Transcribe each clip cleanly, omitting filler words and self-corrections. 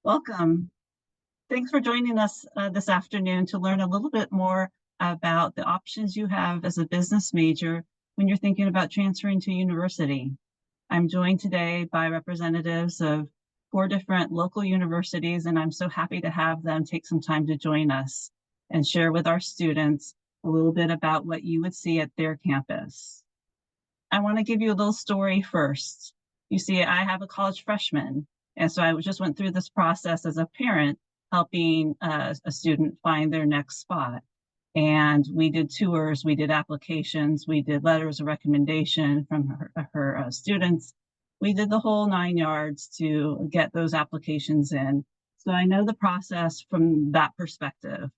Welcome. Thanks for joining us this afternoon to learn a little bit more about the options you have as a business major when you're thinking about transferring to university. I'm joined today by representatives of 4 different local universities, and I'm so happy to have them take some time to join us and share with our students a little bit about what you would see at their campus. I want to give you a little story first. You see, I have a college freshman, and so I just went through this process as a parent, helping a student find their next spot. And we did tours, we did applications, we did letters of recommendation from her students. We did the whole 9 yards to get those applications in. So I know the process from that perspective.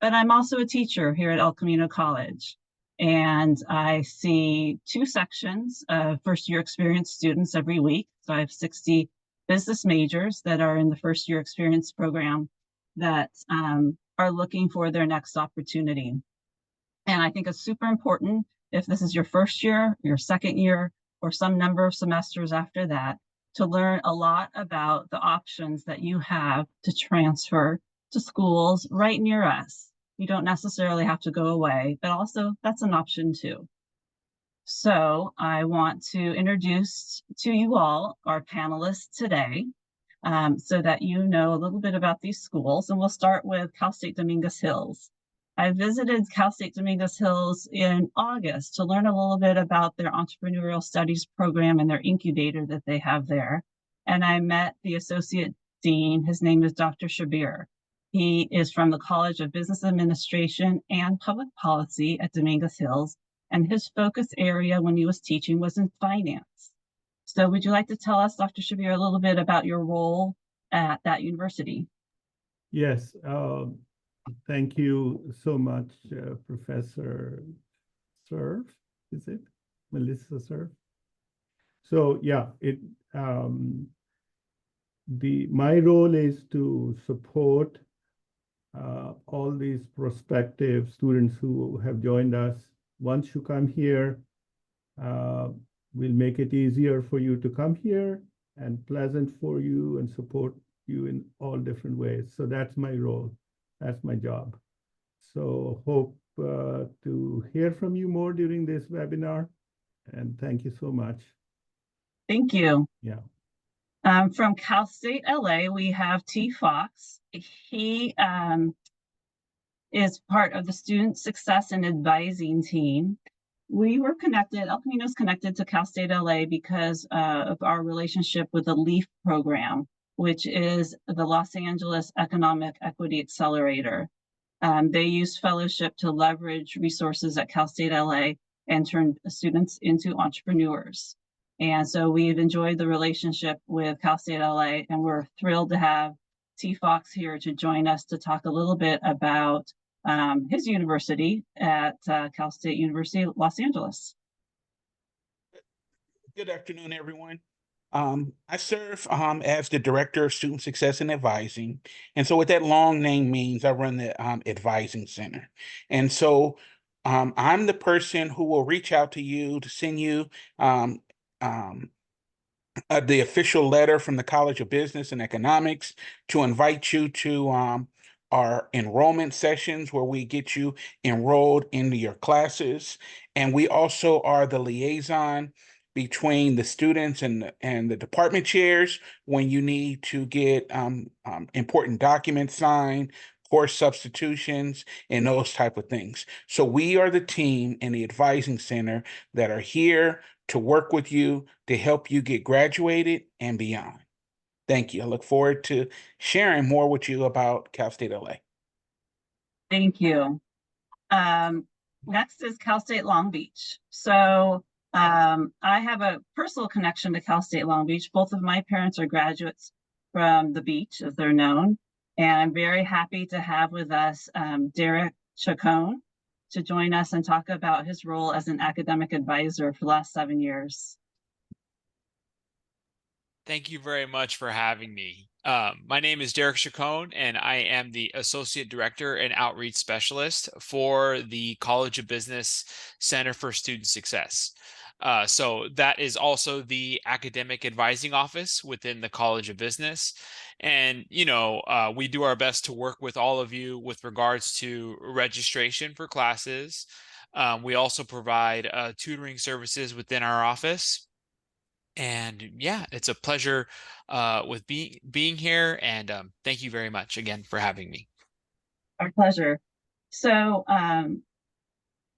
But I'm also a teacher here at El Camino College. And I see 2 sections of first-year experience students every week. So I have 60 business majors that are in the first-year experience program that are looking for their next opportunity. And I think it's super important, if this is your first year, your second year, or some number of semesters after that, to learn a lot about the options that you have to transfer to schools right near us. You don't necessarily have to go away, but also that's an option too. So I want to introduce to you all our panelists today, so that you know a little bit about these schools. And we'll start with Cal State Dominguez Hills. I visited Cal State Dominguez Hills in August to learn a little bit about their entrepreneurial studies program and their incubator that they have there. And I met the associate dean. His name is Dr. Shabir. He is from the College of Business Administration and Public Policy at Dominguez Hills, and his focus area when he was teaching was in finance. So would you like to tell us, Dr. Shabir, a little bit about your role at that university? Yes, thank you so much, Professor Cerf, is it? Melissa Cerf? So yeah, my role is to support all these prospective students who have joined us. Once you come here, we'll make it easier for you to come here and pleasant for you and support you in all different ways. So that's my role. That's my job. So hope to hear from you more during this webinar. And thank you so much. Thank you. Yeah. From Cal State LA, we have T. Fox. He is part of the Student Success and Advising team. We were connected, El Camino's connected to Cal State LA because of our relationship with the LEAF program, which is the Los Angeles Economic Equity Accelerator. They use fellowship to leverage resources at Cal State LA and turn students into entrepreneurs. And so we've enjoyed the relationship with Cal State LA, and we're thrilled to have T. Fox here to join us to talk a little bit about his university at Cal State University, Los Angeles. Good afternoon, everyone. I serve as the Director of Student Success and Advising. And so what that long name means, I run the Advising Center. And so I'm the person who will reach out to you to send you the official letter from the College of Business and Economics to invite you to our enrollment sessions where we get you enrolled into your classes. And we also are the liaison between the students and the department chairs when you need to get important documents signed, course substitutions, and those type of things. So we are the team in the Advising Center that are here to work with you to help you get graduated and beyond. Thank you. I look forward to sharing more with you about Cal State LA. Thank you. Next is Cal State Long Beach. So I have a personal connection to Cal State Long Beach. Both of my parents are graduates from the beach, as they're known. And I'm very happy to have with us Derek Chacon to join us and talk about his role as an academic advisor for the last 7 years. Thank you very much for having me. My name is Derek Chacon, and I am the Associate Director and Outreach Specialist for the College of Business Center for Student Success. So that is also the academic advising office within the College of Business. And, we do our best to work with all of you with regards to registration for classes. We also provide tutoring services within our office. And yeah, it's a pleasure with being here. And thank you very much again for having me. Our pleasure. So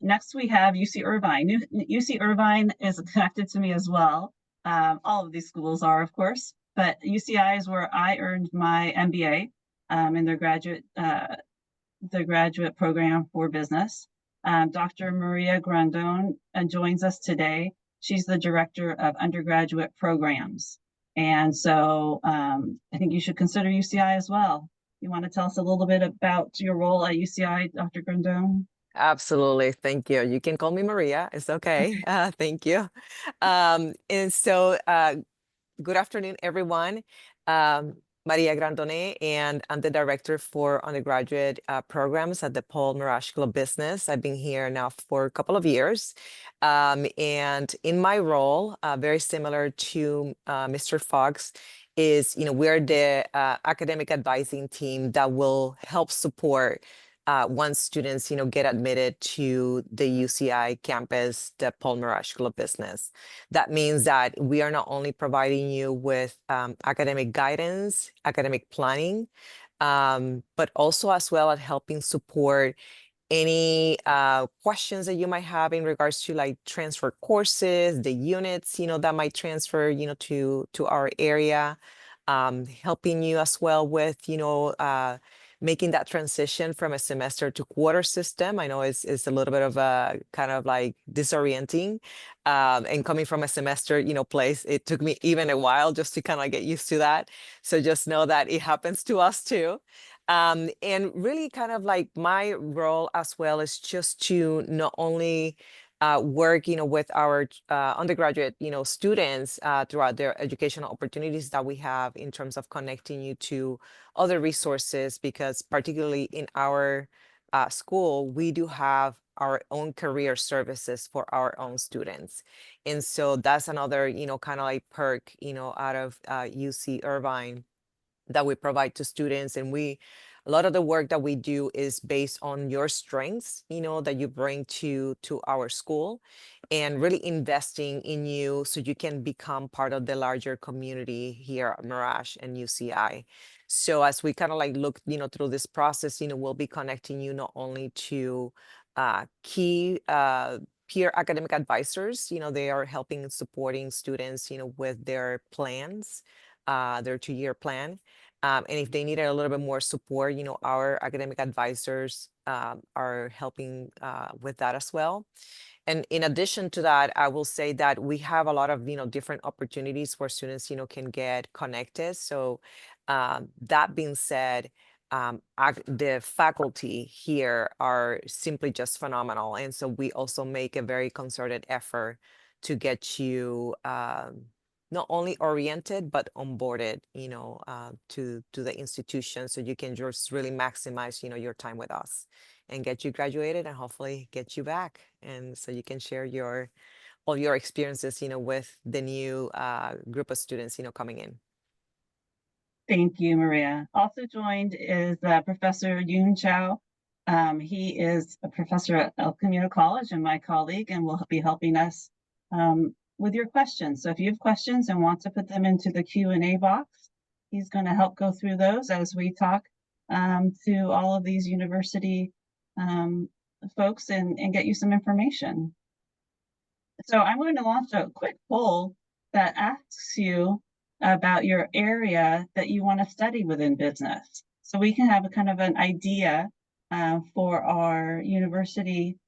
next we have UC Irvine. UC Irvine is connected to me as well. All of these schools are, of course, but UCI is where I earned my MBA in their graduate program for business. Dr. Maria Grandon joins us today. She's the director of undergraduate programs. And so I think you should consider UCI as well. You want to tell us a little bit about your role at UCI, Dr. Grandon? Absolutely. Thank you. You can call me Maria. It's okay. Thank you. And so good afternoon, everyone. Maria Grandone, and I'm the director for undergraduate programs at the Paul Marash School of Business. I've been here now for a couple of years. And in my role, very similar to Mr. Fox, is, we're the academic advising team that will help support once students, get admitted to the UCI campus, the Paul Marash School of Business. That means that we are not only providing you with academic guidance, academic planning, but also as well as helping support any questions that you might have in regards to like transfer courses, the units, that might transfer, to our area, helping you as well with, making that transition from a semester to quarter system. I know it's a little bit of a kind of like disorienting, and coming from a semester, place, it took me even a while just to kind of get used to that. So just know that it happens to us too. And really kind of like my role as well is just to not only work, with our undergraduate, students throughout their educational opportunities that we have in terms of connecting you to other resources, because particularly in our school, we do have our own career services for our own students. And so that's another, kind of like perk, out of UC Irvine that we provide to students. And a lot of the work that we do is based on your strengths, that you bring to our school, and really investing in you so you can become part of the larger community here at Marash and UCI. So as we kind of like look, through this process, we'll be connecting you not only to key peer academic advisors, they are helping and supporting students, with their plans, their 2-year plan. And if they needed a little bit more support, our academic advisors are helping with that as well. And in addition to that, I will say that we have a lot of, different opportunities where students, can get connected. So that being said, the faculty here are simply just phenomenal. And so we also make a very concerted effort to get you not only oriented, but onboarded, to the institution, so you can just really maximize, your time with us and get you graduated and hopefully get you back. And so you can share all your experiences, with the new group of students, coming in. Thank you, Maria. Also joined is Professor Yoon Chow. He is a professor at El Camino College and my colleague, and will be helping us with your questions. So if you have questions and want to put them into the Q&A box, he's going to help go through those as we talk to all of these university folks and get you some information. So I'm going to launch a quick poll that asks you about your area that you want to study within business. So we can have a kind of an idea for our university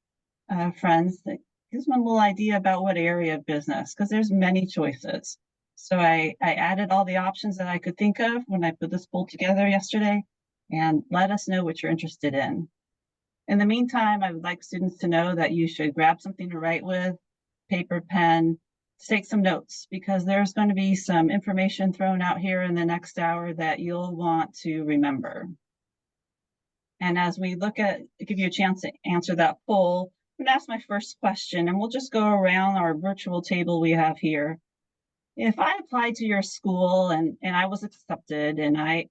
friends that gives one little idea about what area of business, because there's many choices. So I added all the options that I could think of when I put this poll together yesterday, and let us know what you're interested in. In the meantime, I would like students to know that you should grab something to write with, paper, pen, take some notes, because there's going to be some information thrown out here in the next hour that you'll want to remember. And as we give you a chance to answer that poll, I'm gonna ask my first question, and we'll just go around our virtual table we have here. If I applied to your school and I was accepted and I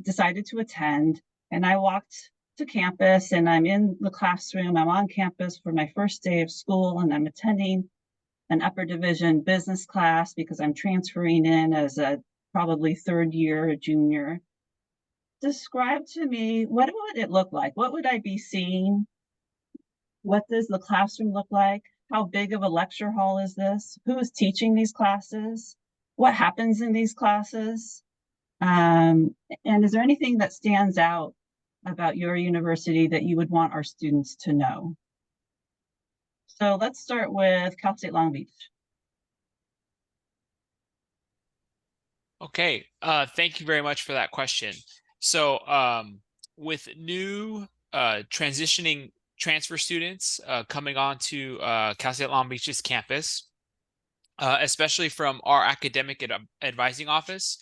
decided to attend and I walked to campus and I'm in the classroom, I'm on campus for my first day of school and I'm attending an upper division business class because I'm transferring in as a probably third year junior. Describe to me, what would it look like? What would I be seeing? What does the classroom look like? How big of a lecture hall is this? Who is teaching these classes? What happens in these classes? And is there anything that stands out about your university that you would want our students to know? So let's start with Cal State Long Beach. Okay, thank you very much for that question. So with new transitioning transfer students coming onto Cal State Long Beach's campus, especially from our academic advising office,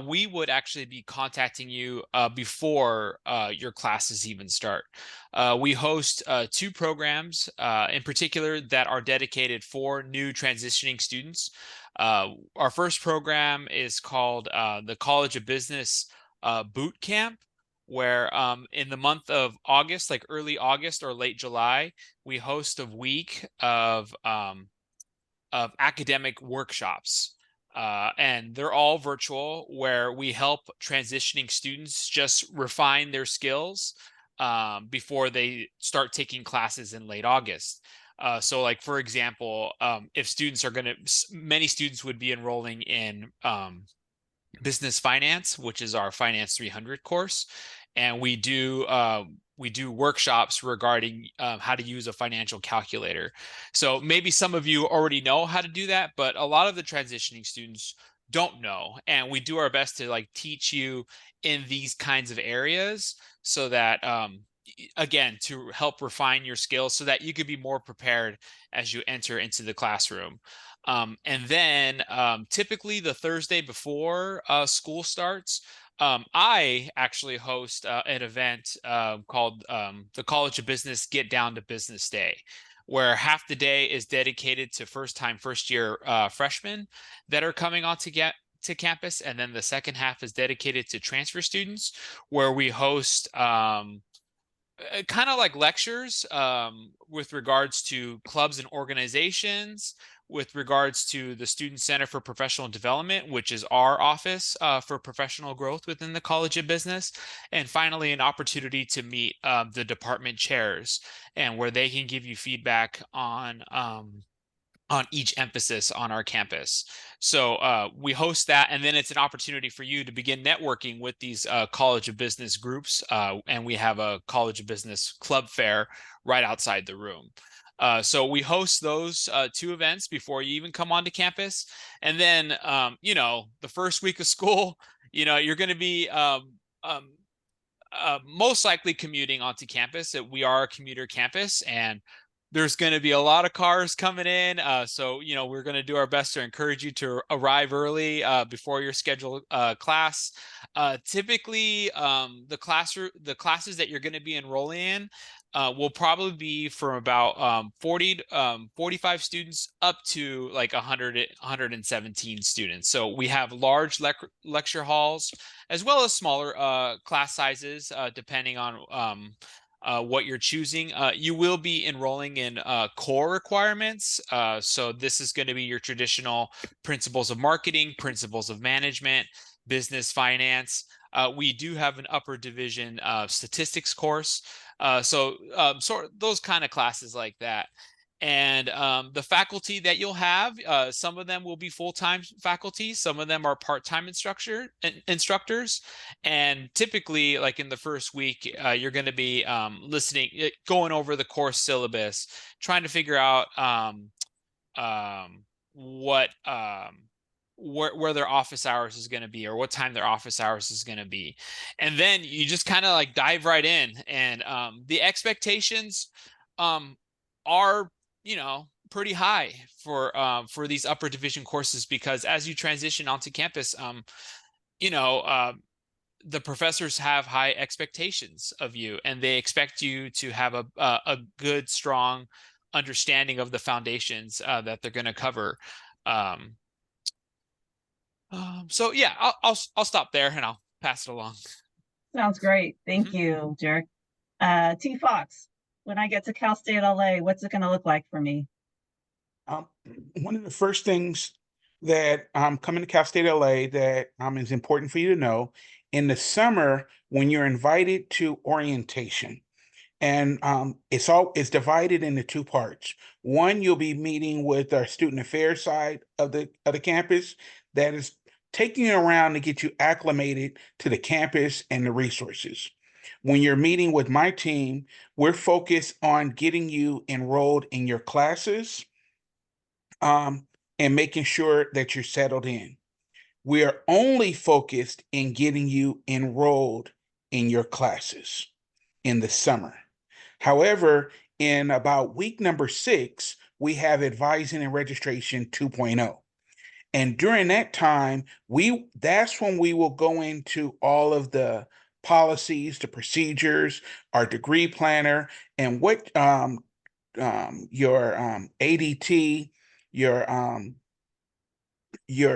we would actually be contacting you before your classes even start. We host 2 programs in particular that are dedicated for new transitioning students. Our first program is called the College of Business Boot Camp, where in the month of August, like early August or late July, we host a week of academic workshops. And they're all virtual, where we help transitioning students just refine their skills before they start taking classes in late August. So like, for example, if students are many students would be enrolling in business finance, which is our Finance 300 course. And we do workshops regarding how to use a financial calculator. So maybe some of you already know how to do that, but a lot of the transitioning students don't know. And we do our best to like teach you in these kinds of areas so that, again, to help refine your skills so that you could be more prepared as you enter into the classroom. And then typically the Thursday before school starts, I actually host an event called the College of Business Get Down to Business Day, where half the day is dedicated to first year freshmen that are coming on to campus, and then the second half is dedicated to transfer students, where we host kind of like lectures with regards to clubs and organizations, with regards to the Student Center for Professional Development, which is our office for professional growth within the College of Business. And finally, an opportunity to meet the department chairs, and where they can give you feedback on each emphasis on our campus. So we host that, and then it's an opportunity for you to begin networking with these College of Business groups, and we have a College of Business club fair right outside the room. So we host those 2 events before you even come onto campus. And then, the first week of school, you're going to be most likely commuting onto campus. We are a commuter campus, and there's going to be a lot of cars coming in. So, we're going to do our best to encourage you to arrive early before your scheduled class. Typically, the classes that you're going to be enrolling in will probably be from about 40 to 45 students up to like 117 students. So we have large lecture halls as well as smaller class sizes depending on what you're choosing. You will be enrolling in core requirements. So this is going to be your traditional principles of marketing, principles of management, business finance. We do have an upper division statistics course. So sort of those kind of classes like that. And the faculty that you'll have, some of them will be full-time faculty, some of them are part-time instructors. And typically, like in the first week, you're going to be going over the course syllabus, trying to figure out where their office hours is going to be, or what time their office hours is going to be. And then you just kind of like dive right in. And the expectations are, pretty high for these upper division courses, because as you transition onto campus, the professors have high expectations of you, and they expect you to have a good, strong understanding of the foundations that they're going to cover. Um, so yeah, I'll stop there and I'll pass it along. Sounds great. Thank Mhm. you, Jarek. T Fox, when I get to Cal State LA, what's it going to look like for me? Um, One of the first things that coming to Cal State LA that is important for you to know in the summer when you're invited to orientation, and it's divided into two parts. One, you'll be meeting with our student affairs side of the campus that is taking you around to get you acclimated to the campus and the resources. When you're meeting with my team, we're focused on getting you enrolled in your classes, um, and making sure that you're settled in. We are only focused in getting you enrolled in your classes in the summer. However, in about week number 6, we have advising and registration 2.0. And during that time, that's when we will go into all of the policies, the procedures, our degree planner, and what your ADT, your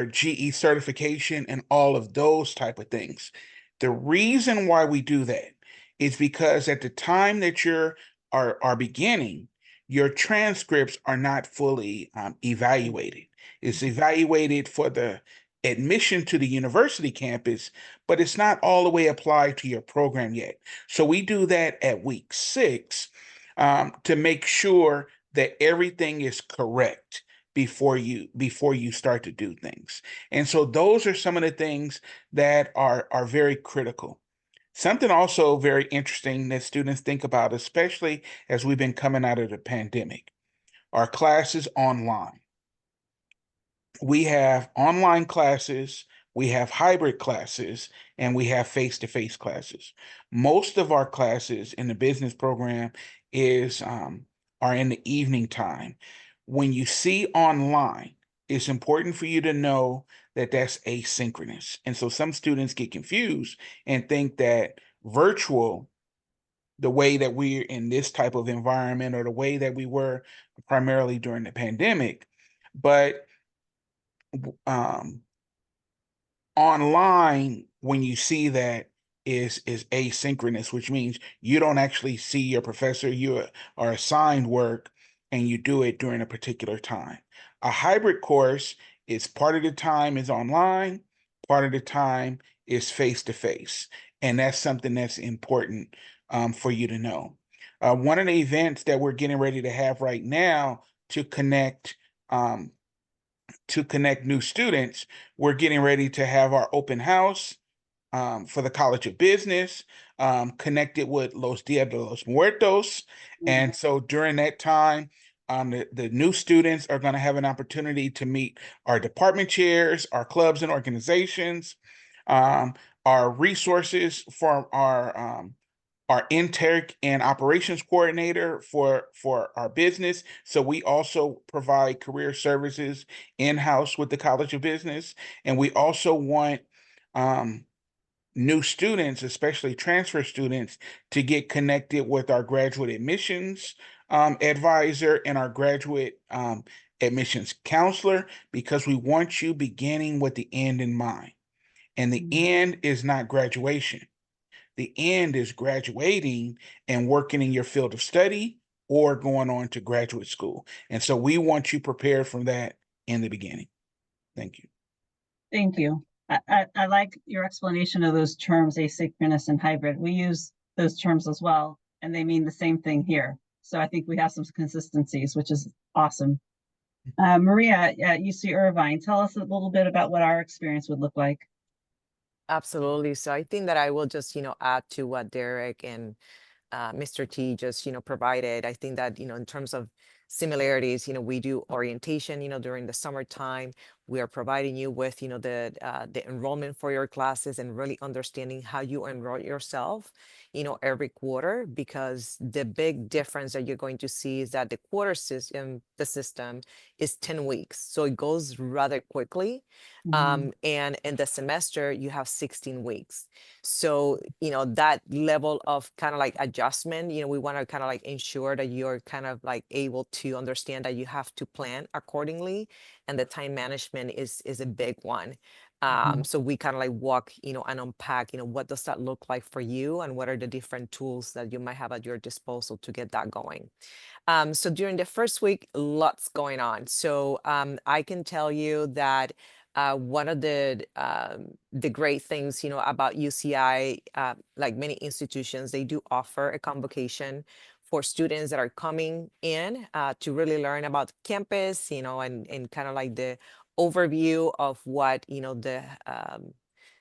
GE certification, and all of those type of things. The reason why we do that is because at the time that are beginning, your transcripts are not fully evaluated. It's evaluated for the admission to the university campus, but it's not all the way applied to your program yet. So we do that at week 6 to make sure that everything is correct before you start to do things. And so those are some of the things that are very critical. Something also very interesting that students think about, especially as we've been coming out of the pandemic, are classes online. We have online classes, we have hybrid classes, and we have face-to-face classes. Most of our classes in the business program are in the evening time. When you see online, it's important for you to know that that's asynchronous. And so some students get confused and think that virtual, the way that we're in this type of environment or the way that we were primarily during the pandemic, but um, online, when you see that, is asynchronous, which means you don't actually see your professor. You are assigned work and you do it during a particular time. A hybrid course is part of the time is online, part of the time is face to face, and that's something that's important for you to know. One of the events that we're getting ready to have right now to connect um, new students, we're getting ready to have our open house for the College of Business, connected with Los Dias de los Muertos. And so during that time, the new students are going to have an opportunity to meet our department chairs, our clubs and organizations, our resources for our intake and operations coordinator for our business. So we also provide career services in-house with the College of Business. And we also want new students, especially transfer students, to get connected with our graduate admissions advisor and our graduate admissions counselor, because we want you beginning with the end in mind. And the end is not graduation. The end is graduating and working in your field of study or going on to graduate school. And so we want you prepared for that in the beginning. Thank you. Thank you. I like your explanation of those terms, asynchronous and hybrid. We use those terms as well, and they mean the same thing here. So I think we have some consistencies, which is awesome. Maria at UC Irvine, tell us a little bit about what our experience would look like. Absolutely. So I think that I will just, add to what Derek and Mr. T just, provided. I think that, in terms of similarities, we do orientation, during the summertime. We are providing you with, the enrollment for your classes and really understanding how you enroll yourself, every quarter, because the big difference that you're going to see is that the system is 10 weeks. So it goes rather quickly. Mhm. And in the semester, you have 16 weeks. So, that level of kind of like adjustment, we want to kind of like ensure that you're kind of like able to understand that you have to plan accordingly. And the time management is a big one. Mhm. So we kind of like walk, and unpack, what does that look like for you and what are the different tools that you might have at your disposal to get that going. So during the first week, lots going on. So I can tell you that one of the great things, about UCI, like many institutions, they do offer a convocation for students that are coming in to really learn about campus, and kind of like the overview of what,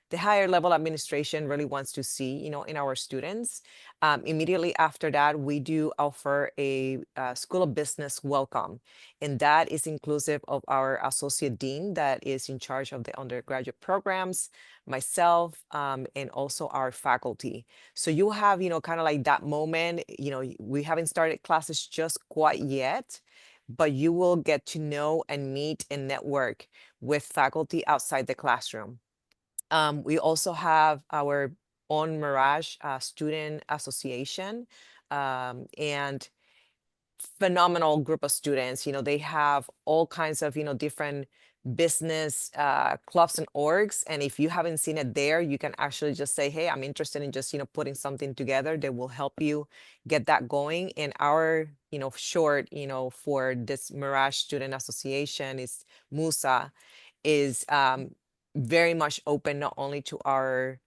the higher level administration really wants to see, in our students. Immediately after that, we do offer a School of Business welcome, and that is inclusive of our associate dean that is in charge of the undergraduate programs, myself, and also our faculty. So you have, kind of like that moment, we haven't started classes just quite yet, but you will get to know and meet and network with faculty outside the classroom. We also have our own Mirage Student Association, and phenomenal group of students. They have all kinds of, different business clubs and orgs. And if you haven't seen it there, you can actually just say, hey, I'm interested in just, putting something together. They will help you get that going. And our, short, for this Mirage Student Association is MUSA, is very much open not only to our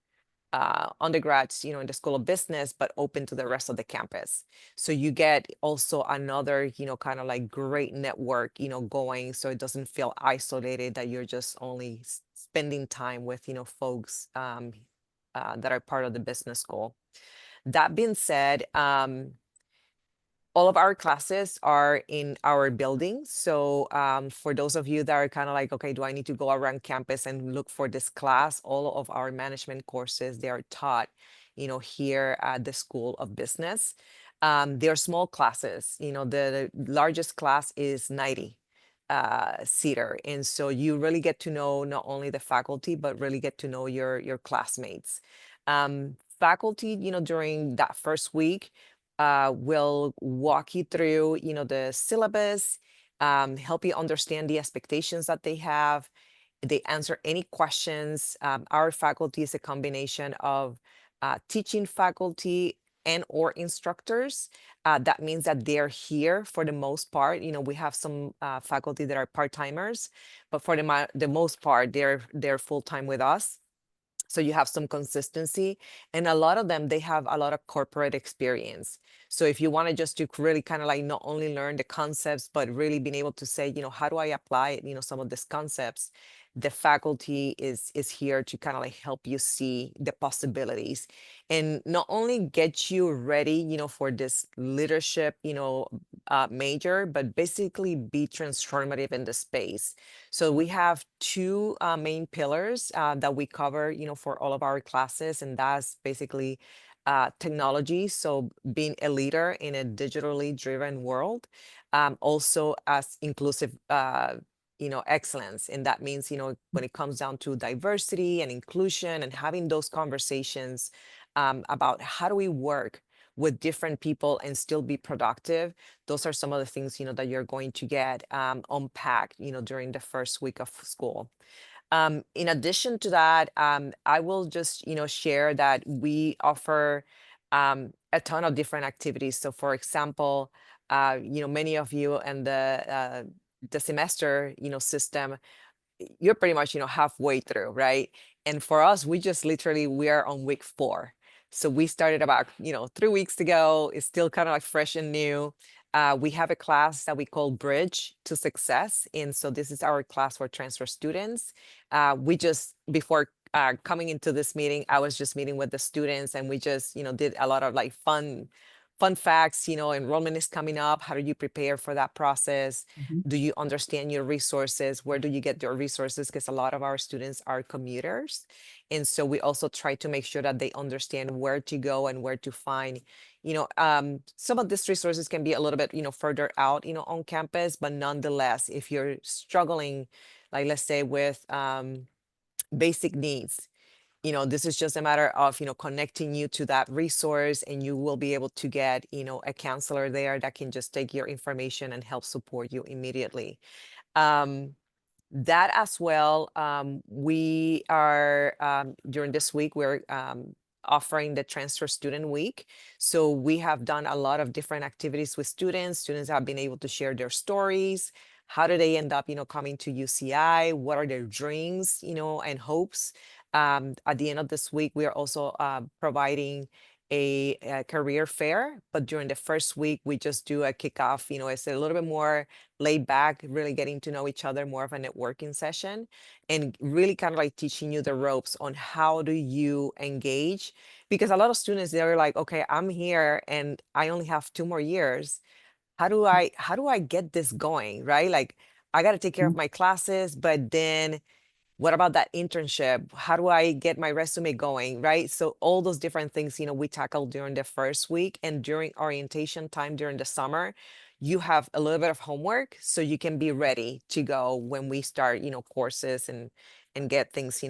undergrads, in the School of Business, but open to the rest of the campus. So you get also another, kind of like great network, going, so it doesn't feel isolated that you're just only spending time with, folks that are part of the business school. That being said, all of our classes are in our building. So for those of you that are kind of like, okay, do I need to go around campus and look for this class? All of our management courses, they are taught, here at the School of Business. They're small classes. The largest class is 90 seater. And so you really get to know not only the faculty, but really get to know your classmates. Faculty, during that first week, will walk you through, the syllabus, help you understand the expectations that they have. They answer any questions. Our faculty is a combination of teaching faculty and or instructors. That means that they're here for the most part. We have some faculty that are part-timers, but for the most part, they're full-time with us. So you have some consistency, and a lot of them, they have a lot of corporate experience. So if you want to just to really kind of like not only learn the concepts, but really being able to say, how do I apply, some of these concepts, the faculty is here to kind of like help you see the possibilities and not only get you ready, for this leadership, major, but basically be transformative in the space. So we have two main pillars that we cover, for all of our classes, and that's basically technology. So being a leader in a digitally driven world, also as inclusive, excellence. And that means, when it comes down to diversity and inclusion and having those conversations about how do we work with different people and still be productive. Those are some of the things, that you're going to get unpacked, during the first week of school. In addition to that, I will just, share that we offer a ton of different activities. So for example, many of you in the semester, system, you're pretty much, halfway through, right? And for us, we just literally, we are on week 4. So we started about, 3 weeks ago. It's still kind of like fresh and new. We have a class that we call Bridge to Success. And so this is our class for transfer students. We just, before coming into this meeting, I was just meeting with the students, and we just, did a lot of like fun fun facts, enrollment is coming up. How do you prepare for that process? Mhm. Do you understand your resources? Where do you get your resources? Because a lot of our students are commuters. And so we also try to make sure that they understand where to go and where to find, some of these resources can be a little bit, further out, on campus, but nonetheless, if you're struggling, like let's say with basic needs, this is just a matter of, connecting you to that resource, and you will be able to get, a counselor there that can just take your information and help support you immediately. That as well, we are, during this week, we're offering the Transfer Student Week. So we have done a lot of different activities with students. Students have been able to share their stories. How do they end up, coming to UCI? What are their dreams, and hopes? At the end of this week, we are also providing a career fair, but during the first week, we just do a kickoff. It's a little bit more laid back, really getting to know each other, more of a networking session, and really kind of like teaching you the ropes on how do you engage. Because a lot of students, they're like, okay, I'm here and I only have 2 more years. How do I get this going, right? Like, I got to take care of my classes, but then what about that internship? How do I get my resume going, right? So all those different things, we tackle during the first week, and during orientation time during the summer, you have a little bit of homework so you can be ready to go when we start, courses and get things,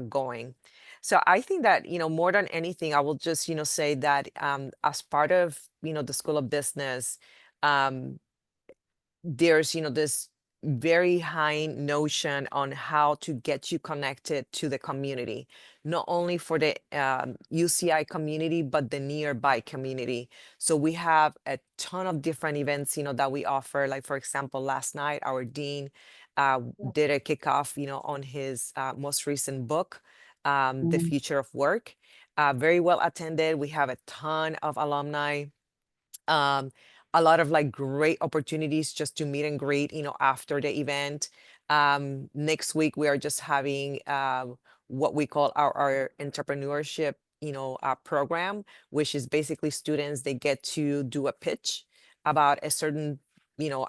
going. So I think that, more than anything, I will just, say that as part of, the School of Business, there's this very high notion on how to get you connected to the community, not only for the UCI community, but the nearby community. So we have a ton of different events, that we offer. Like, for example, last night, our dean did a kickoff, on his most recent book, The Future of Work. Very well attended. We have a ton of alumni, um, a lot of like great opportunities just to meet and greet, after the event. Next week, we are just having what we call our entrepreneurship, program, which is basically students, they get to do a pitch about a certain,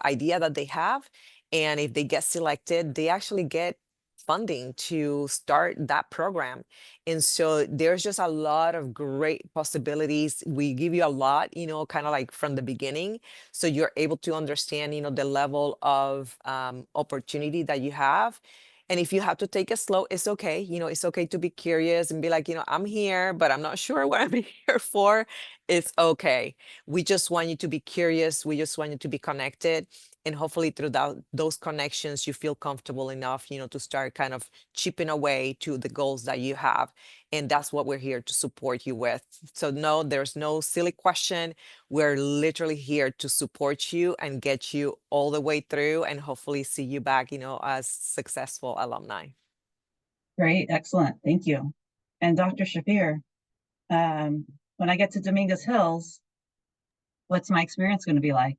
idea that they have. And if they get selected, they actually get funding to start that program. And so there's just a lot of great possibilities. We give you a lot, kind of like from the beginning. So you're able to understand, the level of opportunity that you have. And if you have to take it slow, it's okay. It's okay to be curious and be like, I'm here, but I'm not sure what I'm here for. It's okay. We just want you to be curious. We just want you to be connected. And hopefully through those connections, you feel comfortable enough, to start kind of chipping away to the goals that you have. And that's what we're here to support you with. So no, there's no silly question. We're literally here to support you and get you all the way through, and hopefully see you back, as successful alumni. Great, excellent, thank you. And Dr. Shafir, when I get to Dominguez Hills, what's my experience going to be like?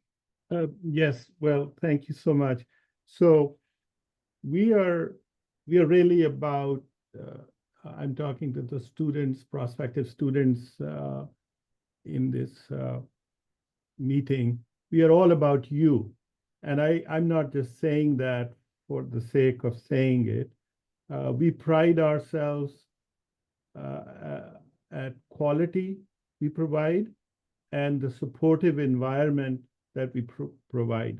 Yes, well, thank you so much. So we are really about, I'm talking to the students, prospective students in this meeting. We are all about you. And I'm not just saying that for the sake of saying it. We pride ourselves at quality we provide and the supportive environment that we provide.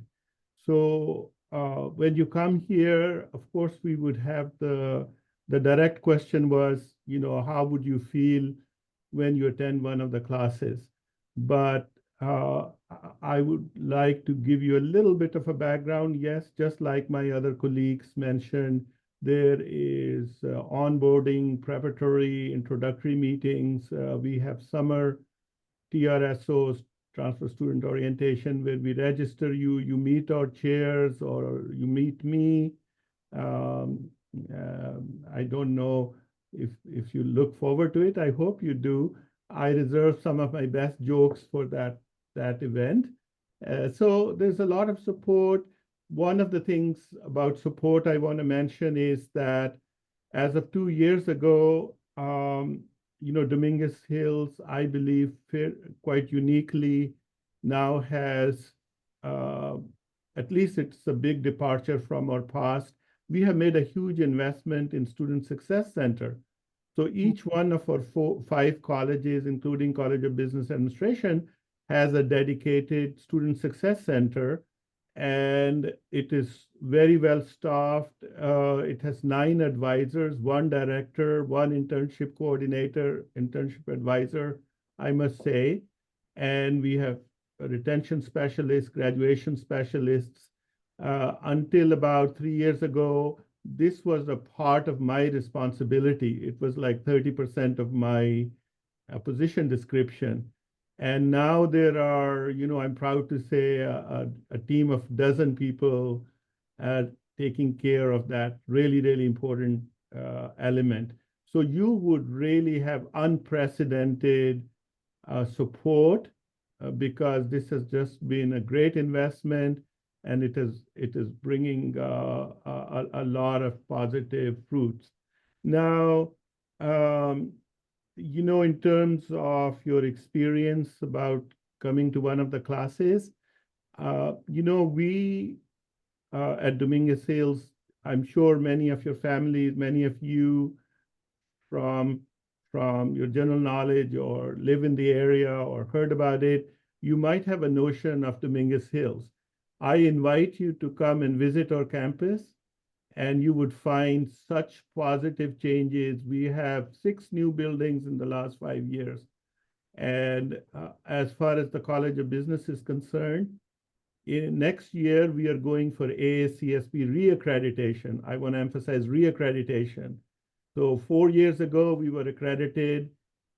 So when you come here, of course, we would have the direct question was, how would you feel when you attend one of the classes? But I would like to give you a little bit of a background. Yes, just like my other colleagues mentioned, there is onboarding, preparatory, introductory meetings. We have summer TRSOs, Transfer Student Orientation, where we register you, you meet our chairs or you meet me. I don't know if you look forward to it. I hope you do. I reserve some of my best jokes for that event. So there's a lot of support. One of the things about support I want to mention is that as of 2 years ago, Dominguez Hills, I believe, quite uniquely now has, at least it's a big departure from our past. We have made a huge investment in Student Success Center. So each one of our 5 colleges, including College of Business Administration, has a dedicated Student Success Center, and it is very well staffed. It has 9 advisors, 1 director, 1 internship coordinator, internship advisor, I must say. And we have retention specialists, graduation specialists. Until about 3 years ago, this was a part of my responsibility. It was like 30% of my position description. And now there are, I'm proud to say, a team of 12 people taking care of that really, really important element. So you would really have unprecedented support because this has just been a great investment, and it is bringing a lot of positive fruits. Now, in terms of your experience about coming to one of the classes, we at Dominguez Hills, I'm sure many of your families, many of you from your general knowledge or live in the area or heard about it, you might have a notion of Dominguez Hills. I invite you to come and visit our campus, and you would find such positive changes. We have 6 new buildings in the last 5 years. And as far as the College of Business is concerned, next year, we are going for AACSB reaccreditation. I want to emphasize reaccreditation. So 4 years ago, we were accredited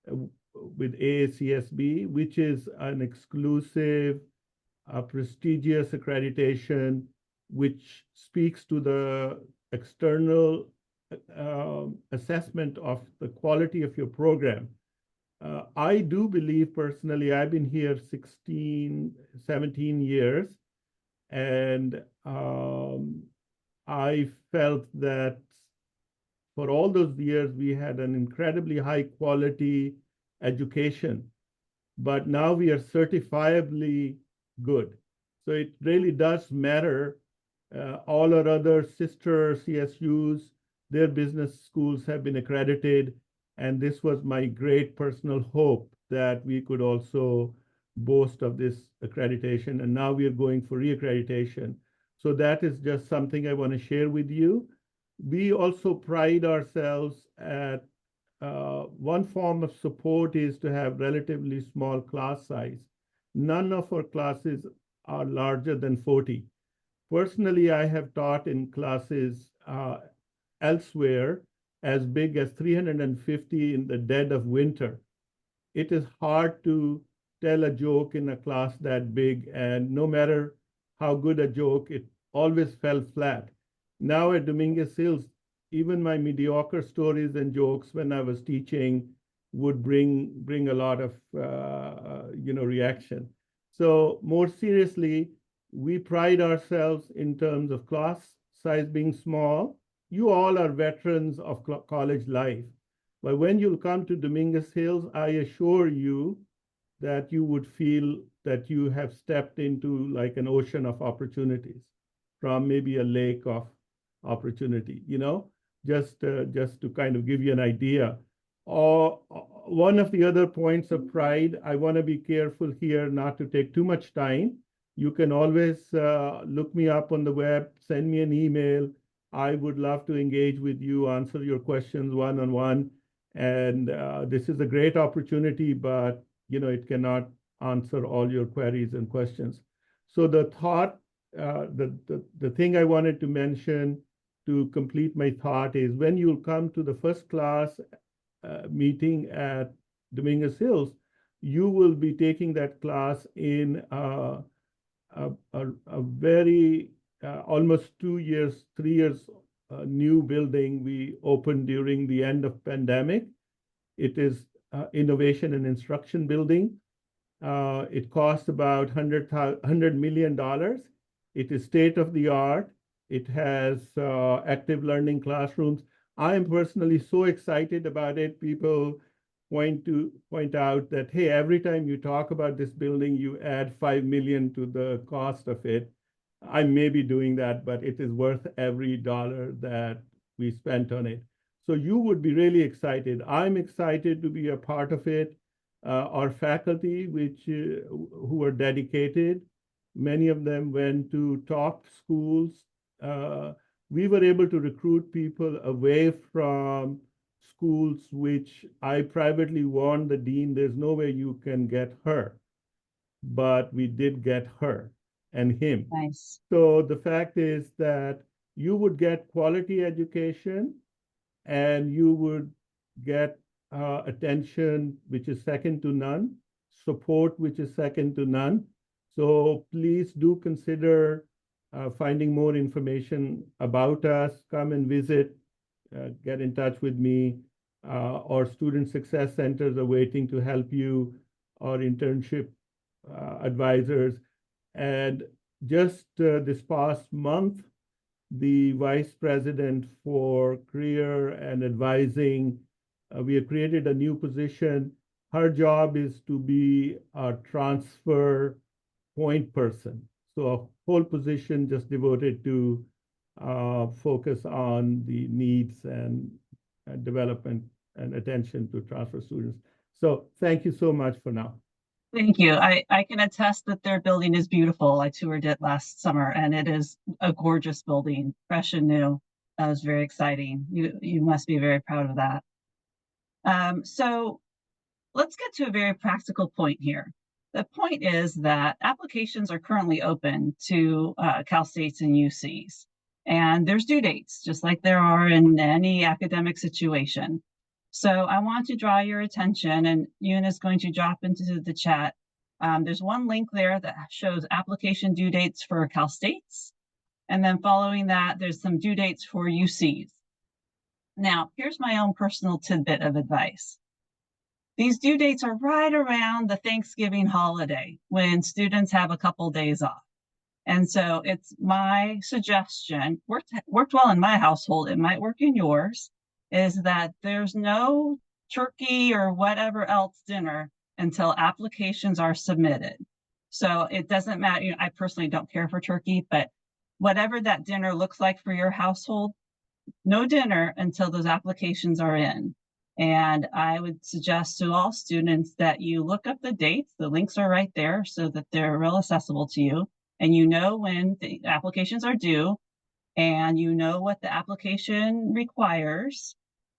with AACSB, which is an exclusive, prestigious accreditation, which speaks to the external assessment of the quality of your program. I do believe personally, I've been here 16, 17 years, and I felt that for all those years, we had an incredibly high quality education, but now we are certifiably good. So it really does matter. All our other sister CSUs, their business schools have been accredited. And this was my great personal hope that we could also boast of this accreditation. And now we are going for reaccreditation. So that is just something I want to share with you. We also pride ourselves at one form of support is to have relatively small class size. None of our classes are larger than 40. Personally, I have taught in classes elsewhere as big as 350 in the dead of winter. It is hard to tell a joke in a class that big, and no matter how good a joke, it always fell flat. Now at Dominguez Hills, even my mediocre stories and jokes when I was teaching would bring a lot of reaction. So more seriously, we pride ourselves in terms of class size being small. You all are veterans of college life, but when you'll come to Dominguez Hills, I assure you that you would feel that you have stepped into like an ocean of opportunities from maybe a lake of opportunity, just to kind of give you an idea. One of the other points of pride, I want to be careful here not to take too much time. You can always look me up on the web, send me an email. I would love to engage with you, answer your questions one-on-one. And this is a great opportunity, but it cannot answer all your queries and questions. So the thought, the thing I wanted to mention to complete my thought is when you'll come to the first class meeting at Dominguez Hills, you will be taking that class in a very almost 2 years, 3 years new building we opened during the end of pandemic. It is innovation and instruction building. It costs about $100 million. It is state of the art. It has active learning classrooms. I am personally so excited about it. People point out that, hey, every time you talk about this building, you add 5 million to the cost of it. I may be doing that, but it is worth every dollar that we spent on it. So you would be really excited. I'm excited to be a part of it. Our faculty, who are dedicated, many of them went to top schools. We were able to recruit people away from schools which I privately warned the dean, there's no way you can get her. But we did get her and him. Nice. So the fact is that you would get quality education and you would get attention, which is second to none, support, which is second to none. So please do consider finding more information about us. Come and visit, get in touch with me. Our student success centers are waiting to help you, our internship advisors. And just this past month, the vice president for career and advising, we have created a new position. Her job is to be a transfer point person. So a whole position just devoted to focus on the needs and development and attention to transfer students. So thank you so much for now. Thank you. I can attest that their building is beautiful. I toured it last summer and it is a gorgeous building, fresh and new. That was very exciting. You must be very proud of that. So let's get to a very practical point here. The point is that applications are currently open to Cal States and UCs. And there's due dates, just like there are in any academic situation. So I want to draw your attention, and Yoon is going to drop into the chat. There's one link there that shows application due dates for Cal States. And then following that, there's some due dates for UCs. Now, here's my own personal tidbit of advice. These due dates are right around the Thanksgiving holiday when students have a couple days off. And so it's my suggestion, worked well in my household, it might work in yours, is that there's no turkey or whatever else dinner until applications are submitted. So it doesn't matter, I personally don't care for turkey, but whatever that dinner looks like for your household, no dinner until those applications are in. And I would suggest to all students that you look up the dates. The links are right there so that they're real accessible to you. And you know when the applications are due, and you know what the application requires.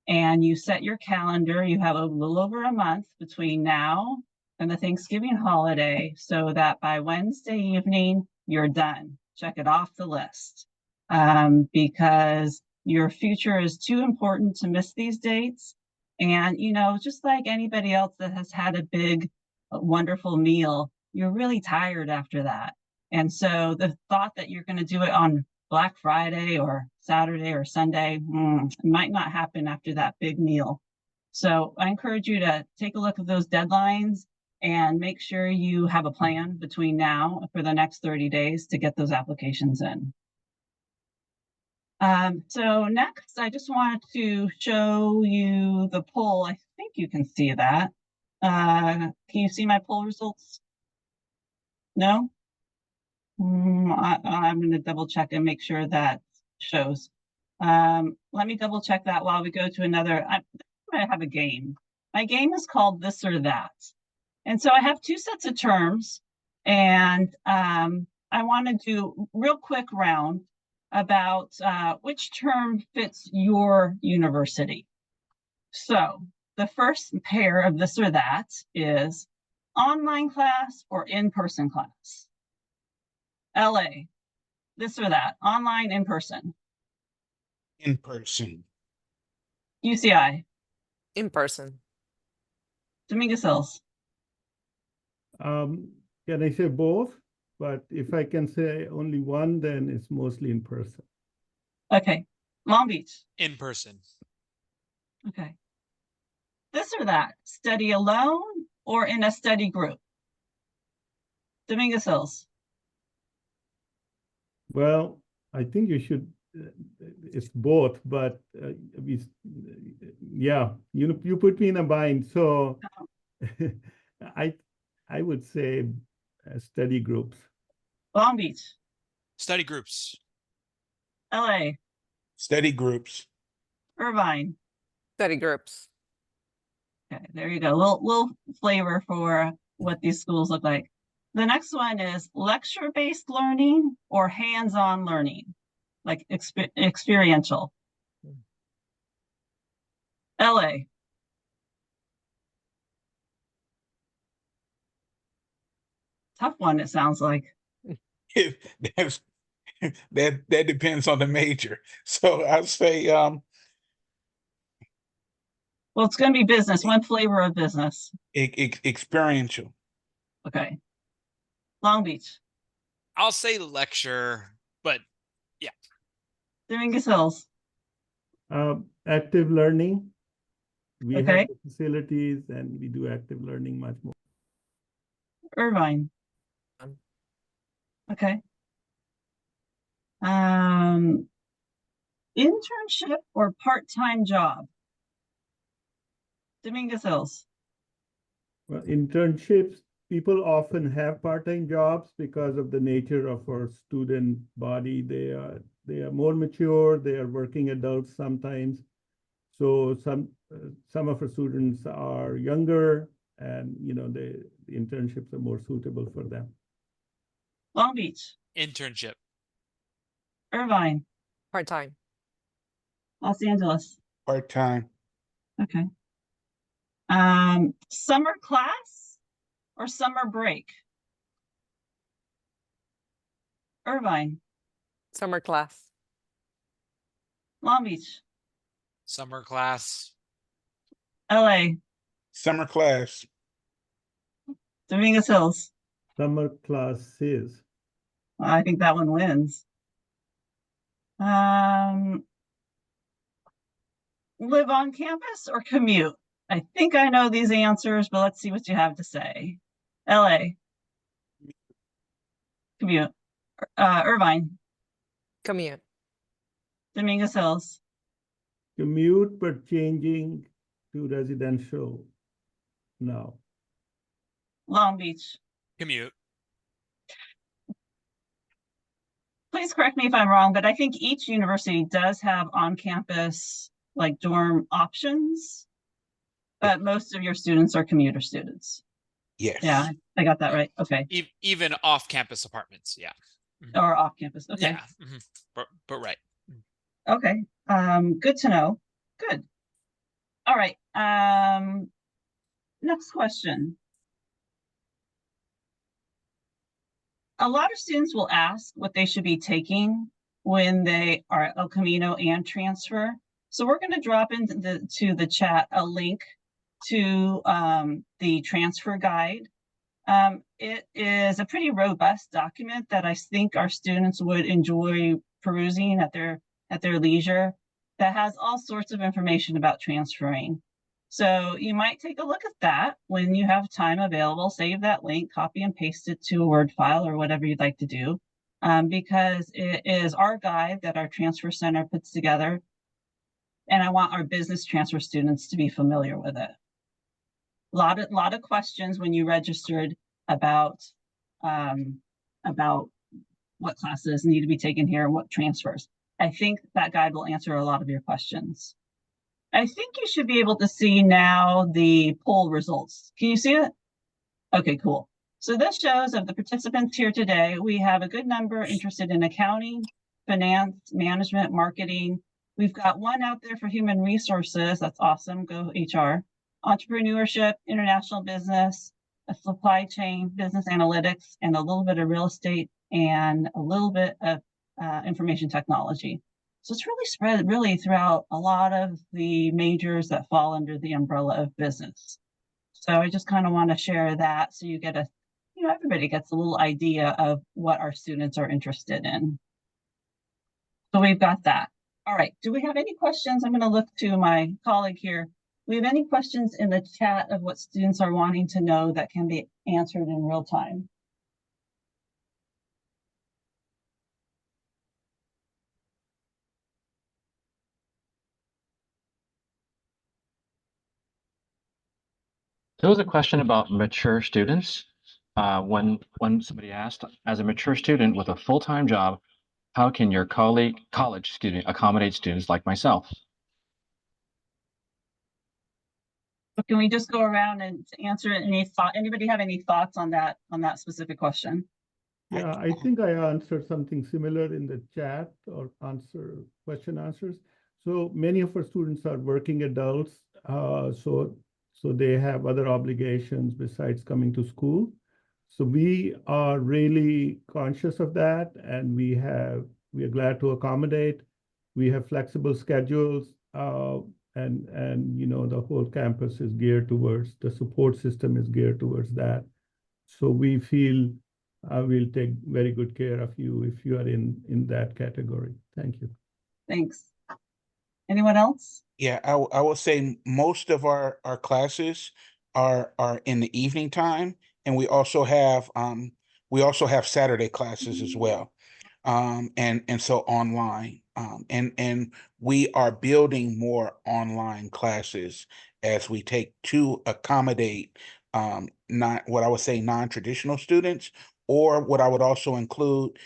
And you set your calendar. You have a little over a month between now and the Thanksgiving holiday so that by Wednesday evening, you're done. Check it off the list because your future is too important to miss these dates. And, just like anybody else that has had a big, wonderful meal, you're really tired after that. And so the thought that you're going to do it on Black Friday or Saturday or Sunday might not happen after that big meal. So I encourage you to take a look at those deadlines and make sure you have a plan between now for the next 30 days to get those applications in. So next, I just wanted to show you the poll. I think you can see that. Can you see my poll results? No? I'm going to double check and make sure that shows. Let me double check that while we go to another. I'm going to have a game. My game is called This or That. And so I have two sets of terms, and I want to do a real quick round about which term fits your university. So the first pair of this or that is online class or in-person class. LA, this or that, online, in-person. In person. UCI. In person. Dominguez Hills. Can I say both? But if I can say only one, then it's mostly in person. Okay. Long Beach. In person. Okay. This or that, study alone or in a study group. Dominguez Hills. Well, I think you should it's both, but yeah, you put me in a bind. So I would say study groups. Long Beach, Study groups. LA, Study groups. Irvine. Study groups. Okay, there you go. Little flavor for what these schools look like. The next one is lecture-based learning or hands-on learning, like experiential. LA. Tough one, it sounds like. That's that depends on the major. So I'll say Well, it's going to be business, one flavor of business. experiential. Okay. Long Beach, I'll say lecture, but Dominguez Hills. Active learning. We Okay. have the facilities and we do active learning much more. Irvine. Um. Okay. Internship or part-time job? Dominguez Hills. Well, internships, people often have part-time jobs because of the nature of our student body. They are more mature, they are working adults sometimes. So some of our students are younger and the internships are more suitable for them. Long Beach. internship. Irvine. Part-time. Los Angeles. Part-time. Okay. Summer class or summer break? Irvine. Summer class. Long Beach. Summer class. LA. Summer class. Dominguez Hills. Summer classes. I think that one wins. Live on campus or commute? I think I know these answers, but let's see what you have to say. LA. Commute. Irvine. Commute. Dominguez Hills. Commute, but changing to residential now. Long Beach. Commute. Please correct me if I'm wrong, but I think each university does have on-campus like dorm options, but most of your students are commuter students. Yes. Yeah, I got that right. Okay. Even off-campus apartments. Yeah. Or off-campus. Okay. Yeah. But right. Okay. Good to know. Good. All right. Next question. A lot of students will ask what they should be taking when they are at El Camino and transfer. So we're going to drop into the chat a link to the transfer guide. It is a pretty robust document that I think our students would enjoy perusing at their leisure, that has all sorts of information about transferring. So you might take a look at that when you have time available. Save that link, copy and paste it to a Word file or whatever you'd like to do, because it is our guide that our transfer center puts together. And I want our business transfer students to be familiar with it. A lot of questions when you registered about what classes need to be taken here and what transfers. I think that guide will answer a lot of your questions. I think you should be able to see now the poll results. Can you see it? Okay, cool. So this shows of the participants here today, we have a good number interested in accounting, finance, management, marketing. We've got one out there for human resources. That's awesome. Go HR. Entrepreneurship, international business, a supply chain, business analytics, and a little bit of real estate and a little bit of information technology. So it's really spread really throughout a lot of the majors that fall under the umbrella of business. So I just kind of want to share that so you get everybody gets a little idea of what our students are interested in. So we've got that. All right, do we have any questions? I'm going to look to my colleague here. Do we have any questions in the chat of what students are wanting to know that can be answered in real time? There was a question about mature students. When somebody asked, as a mature student with a full-time job, how can your college student accommodate students like myself? So can we just go around and answer anybody have any thoughts on that specific question? Yeah, I think I answered something similar in the chat or question answers. So many of our students are working adults, so they have other obligations besides coming to school. So we are really conscious of that, and we are glad to accommodate. We have flexible schedules, and the whole campus is geared towards the support system is geared towards that. So we feel we'll take very good care of you if you are in that category. Thank you. Thanks. Anyone else? Yeah, I will say most of our classes are in the evening time, and we also have Saturday classes as well. And so online. And we are building more online classes as we take to accommodate not what I would say non-traditional students, or what I would also include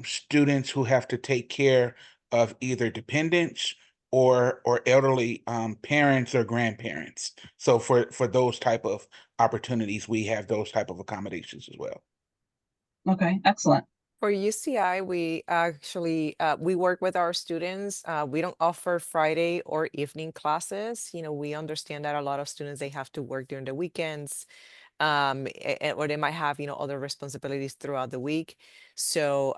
students who have to take care of either dependents or elderly parents or grandparents. So for those type of opportunities, we have those type of accommodations as well. Okay, excellent. For UCI, we actually we work with our students. We don't offer Friday or evening classes. We understand that a lot of students, they have to work during the weekends, or they might have other responsibilities throughout the week. So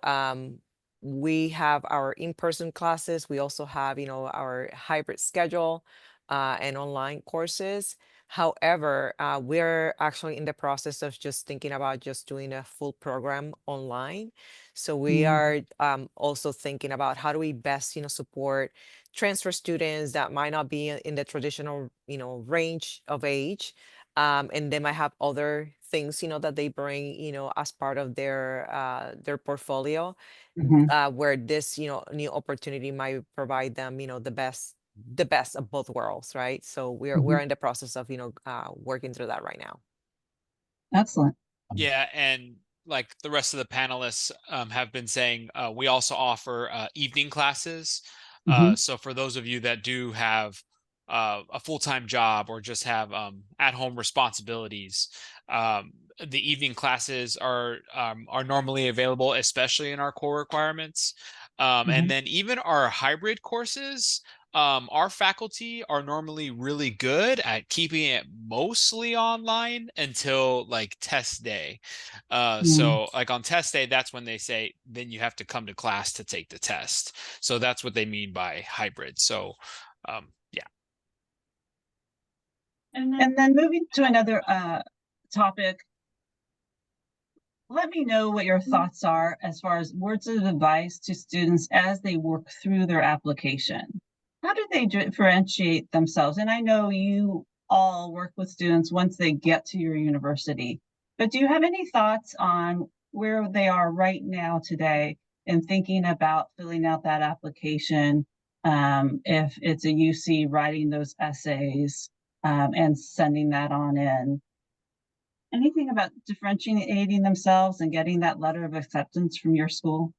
we have our in-person classes. We also have our hybrid schedule and online courses. However, we're actually in the process of just thinking about just doing a full program online. So we are also thinking about how do we best support transfer students that might not be in the traditional range of age, and they might have other things that they bring as part of their portfolio, Mhm. where this new opportunity might provide them the best of both worlds, right? So we're in the process of working through that right now. Excellent. Yeah, and like the rest of the panelists have been saying, we also offer evening classes. Mhm. So for those of you that do have a full-time job or just have at-home responsibilities, the evening classes are normally available, especially in our core requirements. And Mhm. then even our hybrid courses, our faculty are normally really good at keeping it mostly online until like test day. So like on test day, that's when they say, then you have to come to class to take the test. So that's what they mean by hybrid. So yeah. And then moving to another topic, let me know what your thoughts are as far as words of advice to students as they work through their application. How do they differentiate themselves? And I know you all work with students once they get to your university, but do you have any thoughts on where they are right now today in thinking about filling out that application? If it's a UC, writing those essays and sending that on in. Anything about differentiating themselves and getting that letter of acceptance from your school?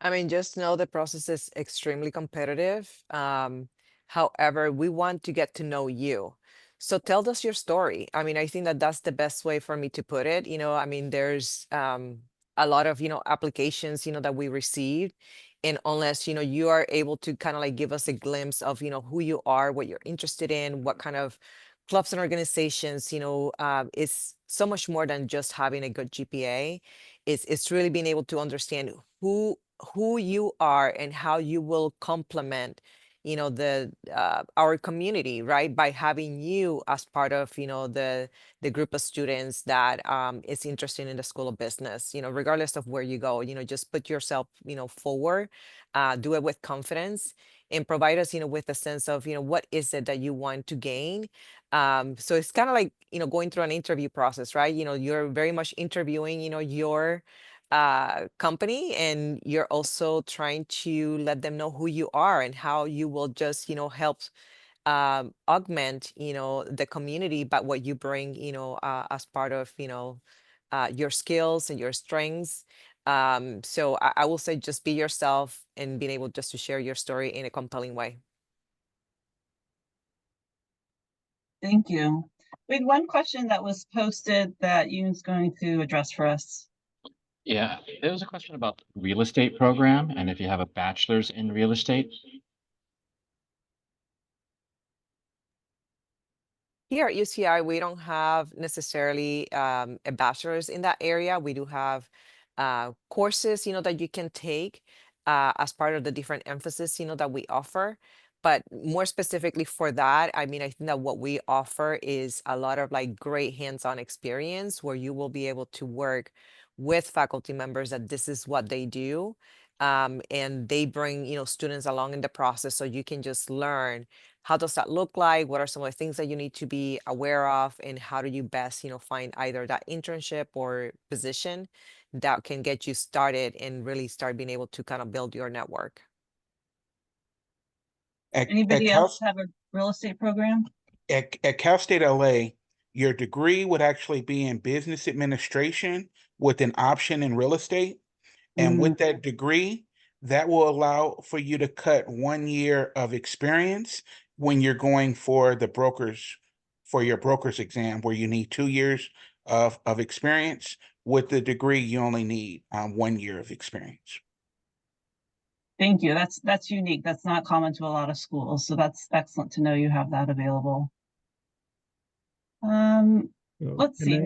I mean, just know the process is extremely competitive. However, we want to get to know you. So tell us your story. I mean, I think that that's the best way for me to put it. I mean, there's a lot of, applications, that we received. And unless, you are able to kind of like give us a glimpse of, who you are, what you're interested in, what kind of clubs and organizations, it's so much more than just having a good GPA. It's really being able to understand who you are and how you will complement the our community, right, by having you as part of the group of students that is interested in the School of Business, regardless of where you go. Just put yourself forward, do it with confidence, and provide us with a sense of what is it that you want to gain. So it's kind of like going through an interview process, right? You're very much interviewing your company, and you're also trying to let them know who you are and how you will just help augment, the community, but what you bring, as part of, your skills and your strengths. So I will say just be yourself and being able just to share your story in a compelling way. Thank you. We had one question that was posted that Yoon's going to address for us. Yeah, there was a question about real estate program and if you have a bachelor's in real estate. Here at UCI, we don't have necessarily a bachelor's in that area. We do have courses, that you can take as part of the different emphasis, that we offer. But more specifically for that, I mean, I think that what we offer is a lot of like great hands-on experience where you will be able to work with faculty members that this is what they do. And they bring, students along in the process so you can just learn how does that look like? What are some of the things that you need to be aware of? And how do you best, find either that internship or position that can get you started and really start being able to kind of build your network? Anybody else have a real estate program? At Cal State LA, your degree would actually be in business administration with an option in real estate. And with that degree, that will allow for you to cut 1 year of experience when you're going for your broker's exam, where you need 2 years of experience. With the degree, you only need 1 year of experience. Thank you. That's unique. That's not common to a lot of schools. So that's excellent to know you have that available. Let's see.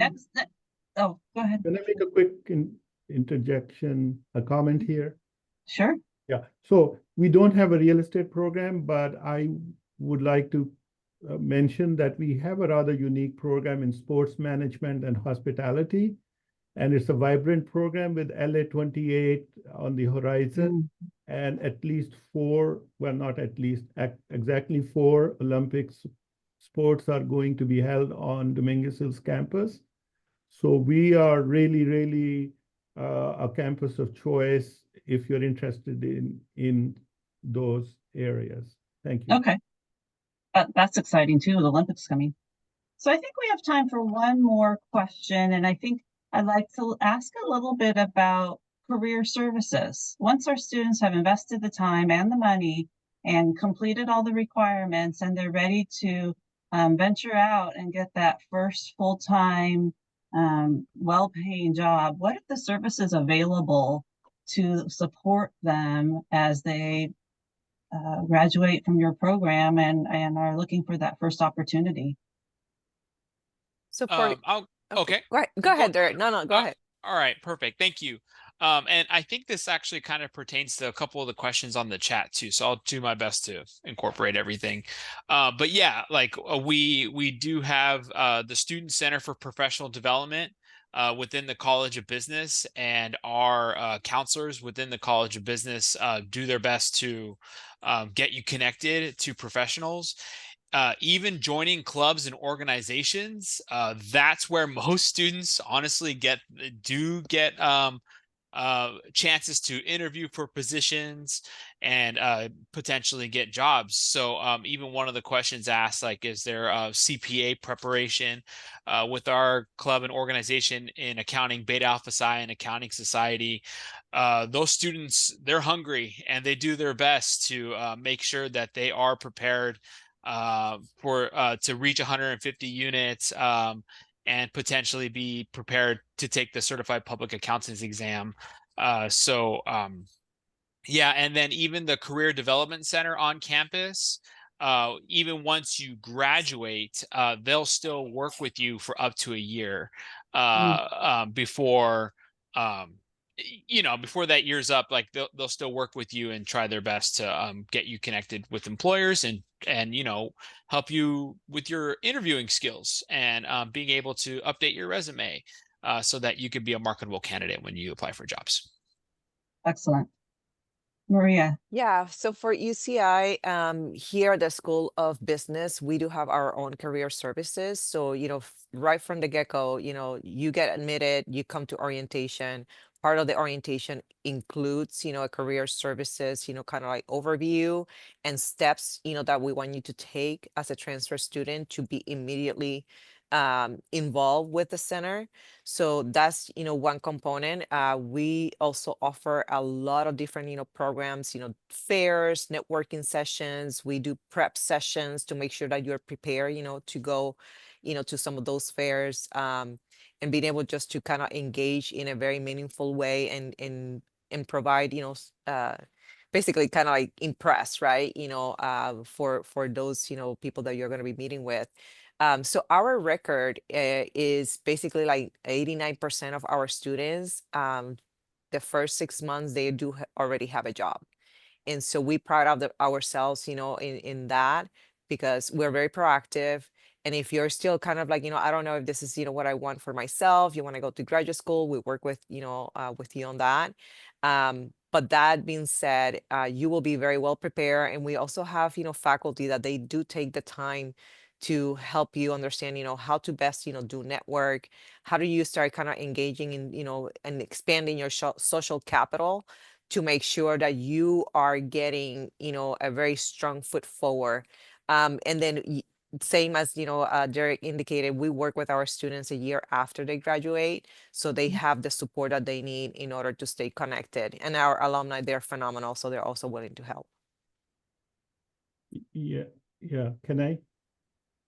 Oh, go ahead. Can I make a quick interjection, a comment here? Sure. Yeah, so we don't have a real estate program, but I would like to mention that we have a rather unique program in sports management and hospitality. And it's a vibrant program with LA 28 on the horizon and at least four, well, not at least, exactly 4 Olympics sports are going to be held on Dominguez Hills campus. So we are really, really a campus of choice if you're interested in those areas. Thank you. Okay. That's exciting too, the Olympics coming. So I think we have time for one more question, and I think I'd like to ask a little bit about career services. Once our students have invested the time and the money and completed all the requirements and they're ready to venture out and get that first full-time, well-paying job, what are the services available to support them as they graduate from your program and are looking for that first opportunity? Support. Okay. Go ahead, Derek. No, go ahead. All right, perfect. Thank you. And I think this actually kind of pertains to a couple of the questions on the chat too. So I'll do my best to incorporate everything. But yeah, like we do have the Student Center for Professional Development within the College of Business, and our counselors within the College of Business do their best to get you connected to professionals. Even joining clubs and organizations, that's where most students honestly get chances to interview for positions and potentially get jobs. So even one of the questions asked, like, is there a CPA preparation with our club and organization in accounting, Beta Alpha Psi and Accounting Society? Those students, they're hungry and they do their best to make sure that they are prepared to reach 150 units and potentially be prepared to take the Certified Public Accountants exam. Yeah, and then even the Career Development Center on campus, even once you graduate, they'll still work with you for up to a year before before that year's up. Like they'll still work with you and try their best to get you connected with employers and help you with your interviewing skills and being able to update your resume so that you could be a marketable candidate when you apply for jobs. Excellent. Maria. Yeah, so for UCI, here at the School of Business, we do have our own career services. So, right from the get-go, you get admitted, you come to orientation. Part of the orientation includes, a career services, kind of like overview and steps, that we want you to take as a transfer student to be immediately involved with the center. So that's, one component. We also offer a lot of different, programs, fairs, networking sessions. We do prep sessions to make sure that you're prepared, to go, to some of those fairs, and being able just to kind of engage in a very meaningful way and provide, basically kind of like impress, right? For those, people that you're going to be meeting with. So our record is basically like 89% of our students, the first 6 months, they do already have a job. And so we pride ourselves, in that, because we're very proactive. And if you're still kind of like, I don't know if this is, what I want for myself, you want to go to graduate school, we work with, with you on that. But that being said, you will be very well prepared. And we also have, faculty that they do take the time to help you understand, how to best, do network. How do you start kind of engaging in, and expanding your social capital to make sure that you are getting, a very strong foot forward. And then same as, Derek indicated, we work with our students a year after they graduate, so they have the support that they need in order to stay connected. And our alumni, they're phenomenal, so they're also willing to help. Yeah, can I?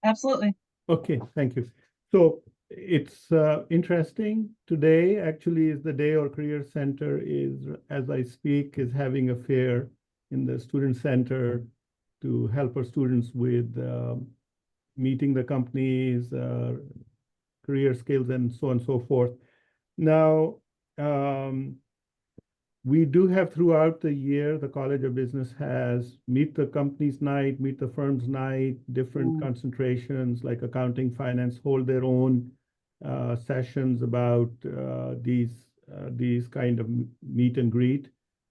Absolutely. Okay, thank you. So it's interesting. Today actually is the day our Career Center is, as I speak, is having a fair in the Student Center to help our students with meeting the companies, career skills, and so on and so forth. Now, we do have throughout the year, the College of Business has Meet the Companies Night, Meet the Firms Night, different concentrations like accounting, finance, hold their own sessions about these kind of meet and greet.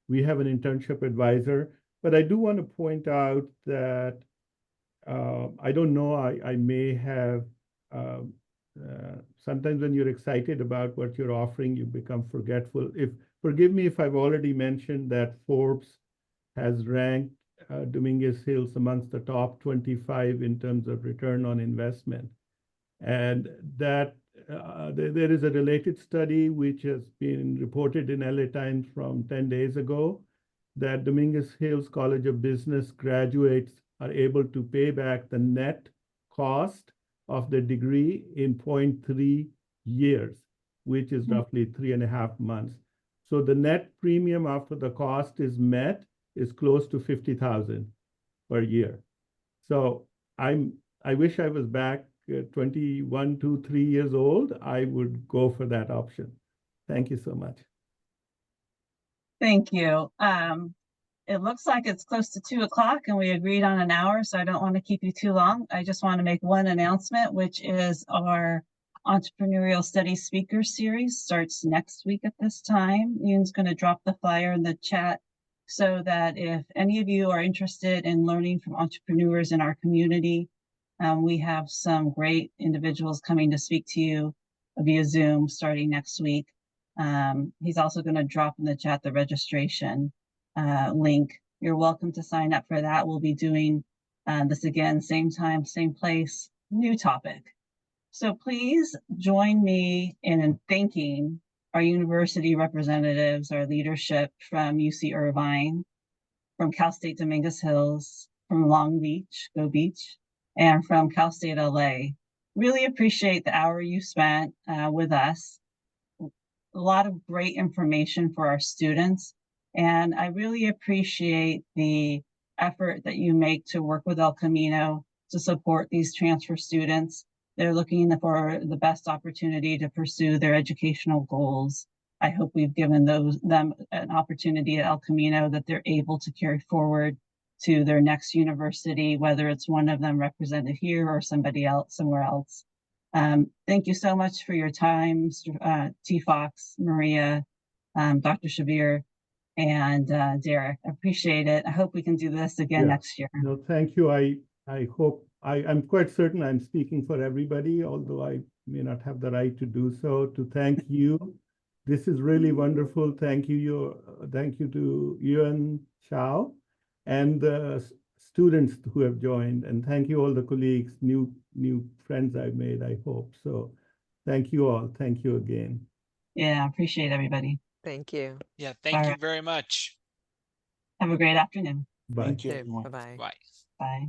We have an internship advisor, but I do want to point out that I don't know, I may have, sometimes when you're excited about what you're offering, you become forgetful. Forgive me if I've already mentioned that Forbes has ranked Dominguez Hills amongst the top 25 in terms of return on investment. And that there is a related study which has been reported in LA Times from 10 days ago that Dominguez Hills College of Business graduates are able to pay back the net cost of the degree in 0.3 years, which is roughly 3.5 months. So the net premium after the cost is met is close to $50,000 per year. So I wish I was back 21 to 3 years old. I would go for that option. Thank you so much. Thank you. It looks like it's close to 2 o'clock and we agreed on an hour, so I don't want to keep you too long. I just want to make one announcement, which is our Entrepreneurial Studies Speaker Series starts next week at this time. Ian's going to drop the flyer in the chat so that if any of you are interested in learning from entrepreneurs in our community, we have some great individuals coming to speak to you via Zoom starting next week. He's also going to drop in the chat the registration link. You're welcome to sign up for that. We'll be doing this again, same time, same place, new topic. So please join me in thanking our university representatives, our leadership from UC Irvine, from Cal State Dominguez Hills, from Long Beach, Go Beach, and from Cal State LA. Really appreciate the hour you spent with us. A lot of great information for our students. And I really appreciate the effort that you make to work with El Camino to support these transfer students. They're looking for the best opportunity to pursue their educational goals. I hope we've given them an opportunity at El Camino that they're able to carry forward to their next university, whether it's one of them represented here or somebody else somewhere else. Thank you so much for your time, T. Fox, Maria, Dr. Shabir. and Derek. I appreciate it. I hope we can do this again Yeah. next year. No, thank you. I hope, I'm quite certain I'm speaking for everybody, although I may not have the right to do so, to thank you. This is really wonderful. Thank you, thank you to Yuan Chao and the students who have joined, and thank you all the colleagues, new friends I've made, I hope. So thank you all. Thank you again. Yeah, appreciate everybody. Thank you. Yeah, thank All you right. very much. Have a great afternoon. Bye. Thank you, Okay, everyone. bye-bye. Bye. Bye.